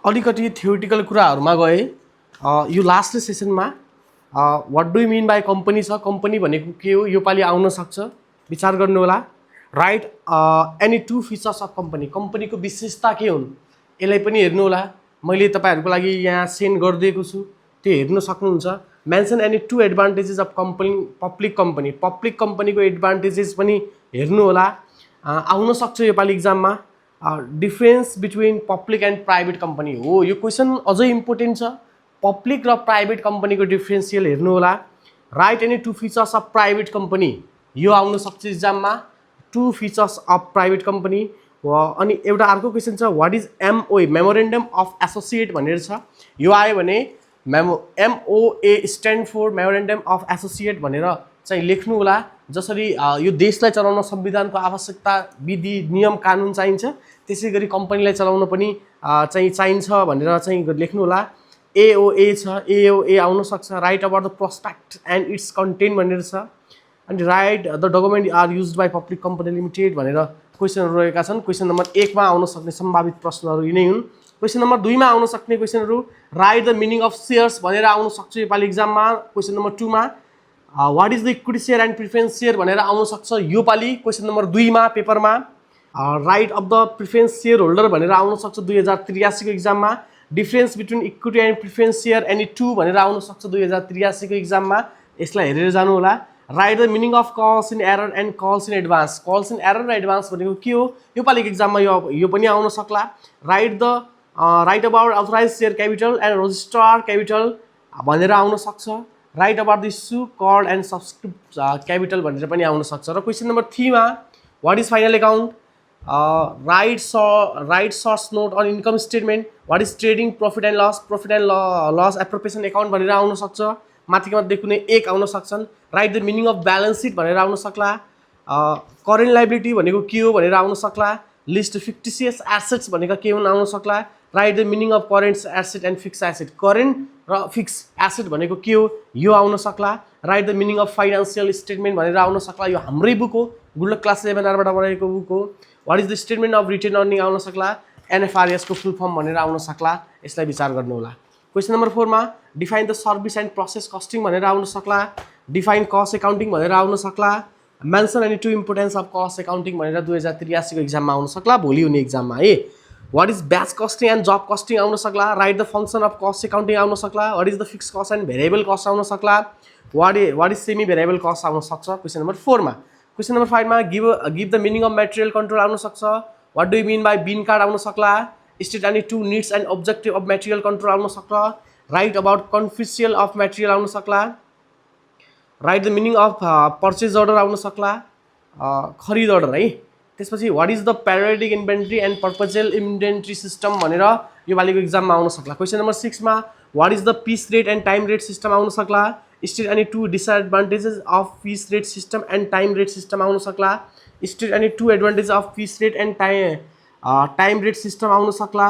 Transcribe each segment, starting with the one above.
अलिकति थ्योरिटिकल कुराहरुमा गए यो लास्ट सेसनमा what do you mean by company छ कम्पनी भनेको के हो यो पालि आउन सक्छ विचार गर्नु होला write any two features of company कम्पनीको विशेषता के हुन् यसलाई पनि हेर्नु होला मैले तपाईहरुको लागि यहाँ सेन्ड गरिदिएको छु त्यो हेर्न सक्नुहुन्छ mention any two advantages of public कम्पनीको एडभान्टेजेस पनि हेर्नु होला आउन सक्छ यो पालि एक्जाममा difference between public and private company हो यो क्वेसन अझै इम्पोर्टेन्ट छ पब्लिक र प्राइभेट कम्पनीको डिफरेन्सियल हेर्नु होला write any two features of private company यो आउन सक्छ एक्जाममा two features of private company अनि एउटा अर्को क्वेसन छ what is MOA memorandum of associate भनेर छ यो आयो भने MOA stand for memorandum of associate भनेर चाहिँ लेख्नु होला जसरी यो देशलाई चलाउन संविधानको आवश्यकता विधि नियम कानुन चाहिन्छ त्यसैगरी कम्पनीलाई चलाउन पनि चाहिँ चाहिन्छ भनेर चाहिँ लेख्नु होला एओए छ एओए आउन सक्छ write about the prospect and its content भनेर छ अनि write the document are used by public company limited भनेर क्वेसनहरु रहेका छन् क्वेसन नम्बर 1 मा आउन सक्ने सम्भावित प्रश्नहरु यिनै हुन् क्वेसन नम्बर 2 मा आउन सक्ने क्वेसनहरु write the meaning of shares भनेर आउन सक्छ नेपाली एक्जाममा क्वेसन नम्बर 2 मा what is the equity share and preference share भनेर आउन सक्छ यो पालि क्वेसन नम्बर 2 मा पेपरमा right of the preference share holder भनेर आउन सक्छ 2083 को एक्जाममा difference between equity and preference share any two भनेर आउन सक्छ 2083 को एक्जाममा यसलाई हेरेर जानु होला write the meaning of calls in arrear and calls in advance calls in arrear र एडभान्स भनेको के हो यो पालिको एक्जाममा यो पनि आउन सक्ला write about authorised share capital and registrar capital भनेर आउन सक्छ write about the issue called and subscript capital भनेर पनि आउन सक्छ र क्वेसन नम्बर 3 मा what is final account write short note on income statement what is trading profit and loss appropriation account भनेर आउन सक्छ माथिको मध्ये कुनै एक आउन सक्छन् write the meaning of balance sheet भनेर आउन सक्ला करेन्ट लायबिलिटी भनेको के हो भनेर आउन सक्ला लिस्ट फिक्टिसियस एसेट्स भनेको के हुन् आउन सक्ला write the meaning of current asset and fix asset current र फिक्स एसेट भनेको के हो यो आउन सक्ला write the meaning of financial statement भनेर आउन सक्ला यो हाम्रै बुक हो गुल्लक क्लास 11 बाट बनाएको बुक हो what is the statement of retained earning आउन सक्ला एनएफआरएस को फुल फर्म भनेर आउन सक्ला यसलाई विचार गर्नु होला क्वेसन नम्बर 4 मा define the service and process costing भनेर आउन सक्ला डिफाइन कस्ट एकाउन्टिङ भनेर आउन सक्ला mention any to importance of cost accounting भनेर 2083 को एक्जाममा आउन सक्ला भोलि हुने एक्जाममा है what is batch costing and job costing आउन सक्ला write the function of cost accounting आउन सक्ला what is the fixed cost and variable cost आउन सक्ला what is semi variable cost आउन सक्छ क्वेसन नम्बर 4 मा क्वेसन नम्बर 5 मा give the meaning of material control आउन सक्छ what do you mean by bin card आउन सक्ला state any two needs and objective of material control आउन सक्ला write about codification of material आउन सक्ला write the meaning of purchase order आउन सक्ला खरिद अर्डर है त्यसपछि what is the periodic inventory and perpetual inventory system भनेर यो पालिको एक्जाममा आउन सक्ला क्वेसन नम्बर 6 मा what is the piece rate and time rate system आउन सक्ला state any two disadvantages of piece rate system and time rate system आउन सक्ला state any two advantage of piece rate and time rate system आउन सक्ला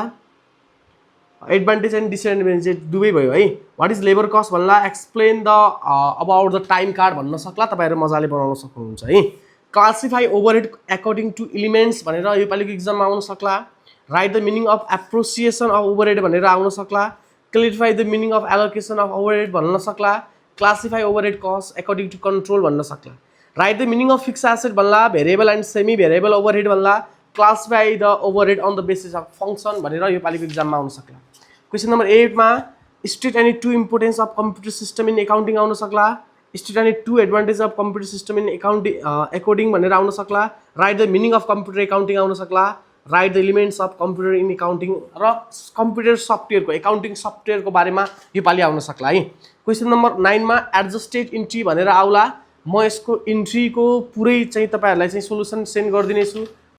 advantage and disadvantage दुवै भयो है what is labour cost भन्ला explain the about the time card भन्न सक्ला तपाईहरु मजाले बनाउन सक्नुहुन्छ है classify overhead according to elements भनेर यो पालिको एक्जाममा आउन सक्ला write the meaning of absorption of overhead भनेर आउन सक्ला clarify the meaning of allocation of overhead भन्न सक्ला classify overhead cost according to control भन्न सक्ला write the meaning of fix asset भन्ला variable and semi variable overhead भन्ला classify the overhead on the basis of function भनेर यो पालिको एक्जाममा आउन सक्ला क्वेसन नम्बर 8 मा state any to importance of computer system in accounting आउन सक्ला state any two advantage of computer system in accounting भनेर आउन सक्ला write the meaning of computer accounting आउन सक्ला write the elements of computer in accounting र computer सफ्टवेयरको accounting सफ्टवेयरको बारेमा यो पालि आउन सक्ला है क्वेसन नम्बर 9 मा एडजस्टेड इन्ट्री भनेर आउला म यसको इन्ट्रीको पुरै चाहिँ तपाईहरुलाई चाहिँ सोलुसन सेन्ड गर्दिनेछु